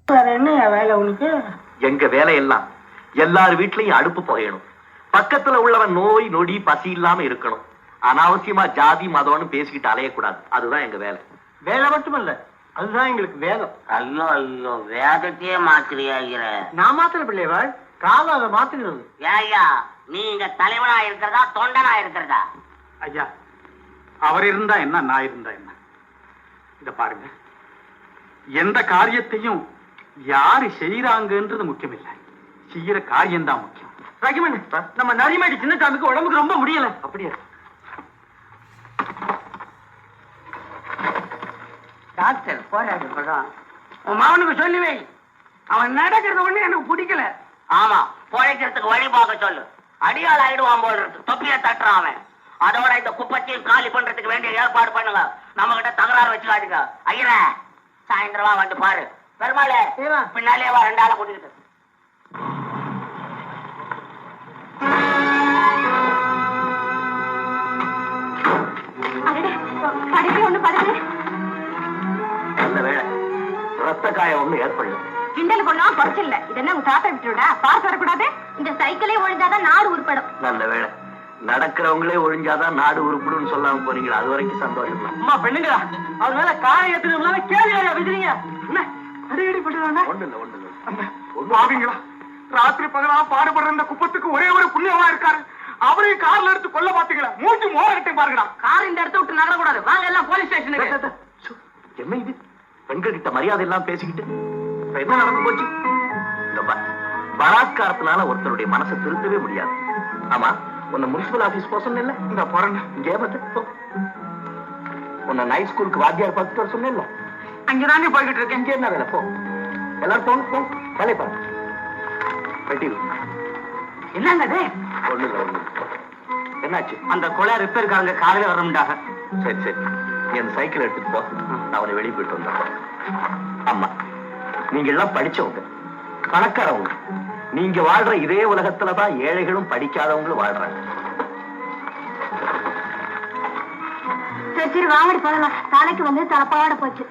வேற என்ன வேலை உனக்கு? எங்க வேலையெல்லாம் எல்லார் வீட்லயும் அடுப்பு புகையணும், பக்கத்துல உள்ளவன் நோய் நொடி பசி இல்லாம இருக்கணும், அனாவசியமா ஜாதி மதம்னு பேசிக்கிட்டு அலையக்கூடாது. அதுதான் எங்க வேலை. வேலை மட்டுமல்ல, அதுதான் எங்களுக்கு வேதம். ஐயோ ஐயோ, வேதத்தையே மாத்திரியா? நான் மாத்திர பிள்ளைவாள், காலம் அதை மாத்துகிறது. ஏய்யா, நீ இங்க தலைவனா இருக்கிறதா தொண்டனா இருக்கிறதா? ஐயா, அவர் இருந்தா என்ன, நான் இருந்தா என்ன? இத பாருங்க, எந்த காரியத்தையும் யாரு செய்யறாங்கன்றது முக்கியம் இல்லை, செய்யற காரியம் தான் முக்கியம். ரகிமன், நம்ம நரிமேடி சின்னசாமிக்கு உடம்புக்கு ரொம்ப முடியல. அப்படியே டாக்டர் போராடு படம் உன் மாவனுக்கு சொல்லி வை, அவன் நடக்கிறது ஒண்ணு எனக்கு பிடிக்கல. ஆமா, பொழைக்கிறதுக்கு வழி பார்க்க சொல்லு. அடியாள் ஆயிடுவான் போல் இருக்கு, தொப்பிய தட்டுறான் அவன். அதோட இந்த குப்பத்தையும் காலி பண்றதுக்கு வேண்டிய ஏற்பாடு பண்ணுங்க. நம்ம கிட்ட தகராறு வச்சுக்காதுங்க. ஐயரே, சாயந்தரமா வந்து பாரு. பெருமாளே, பின்னாலே வா, ரெண்டால கூட்டிட்டு. நல்ல வேலை, ரத்த காயம் ஒண்ணு ஏற்படல. கிண்டல் பண்ணா குறைச்சில்ல. இது என்ன உங்க தாத்தா விட்டுடா? பார்த்து வரக்கூடாது. இந்த சைக்கிளே ஒழிஞ்சாதான் நாடு உருப்படும். நல்ல வேலை, நடக்கிறவங்களே ஒழிஞ்சாதான் நாடு உருப்படுன்னு சொல்லாம போனீங்களா, அது வரைக்கும் சந்தோஷம். அம்மா பெண்ணுங்களா, அவர் மேல காரை ஏத்துனா கேள்வி விடுறீங்க. என்ன அடிக்கடி பண்றாங்க? ஒண்ணு இல்ல, ஒண்ணு இல்ல. பாவீங்களா, ராத்திரி பகலா பாடுபடுற இந்த குப்பத்துக்கு ஒரே ஒரு புண்ணியமா இருக்காரு, அவரையும் கார்ல எடுத்து கொல்ல பாத்தீங்களா? மூச்சு மோகட்டை பாருங்கடா. கார் இந்த இடத்த விட்டு நகரக்கூடாது. வாங்க எல்லாம் போலீஸ் ஸ்டேஷனுக்கு. என்ன இது, பெண்கள் கிட்ட மரியாதை எல்லாம் பேசிக்கிட்டு என்ன நடந்து போச்சு? இந்த பலாத்காரத்தினால ஒருத்தருடைய மனசை திருத்தவே முடியாது. ஆமா, உன்னை முனிசிபல் ஆபீஸ் போக சொன்ன, இந்த போறேன் இங்கே வந்து உன்னை நைட் ஸ்கூலுக்கு வாத்தியார் பார்த்துட்டு வர சொன்ன, அங்கதானே போய்கிட்டு இருக்கேன். இங்கே என்ன வேலை? போ, எல்லாரும் போங்க போங்க, வேலையை பாருங்க. வெட்டி என்னங்க அது? ஒண்ணு இல்ல, ஒண்ணு என்னாச்சு? அந்த கொலை ரிப்பேர்காரங்க காலையில வரமுண்டாக. சரி சரி, நீ அந்த சைக்கிள் எடுத்துட்டு போ, நான் அவனை வெளியே போயிட்டு வந்தேன். அம்மா, நீங்க எல்லாம் படிச்சவங்க, பணக்காரவங்க. நீங்க வாழ்ற இதே உலகத்துலதான் ஏழைகளும் படிக்காதவங்களும் வாழ்றாங்க. சரி சரி, வாங்கடி போகலாம். நாளைக்கு வந்து தலப்பாட போச்சு.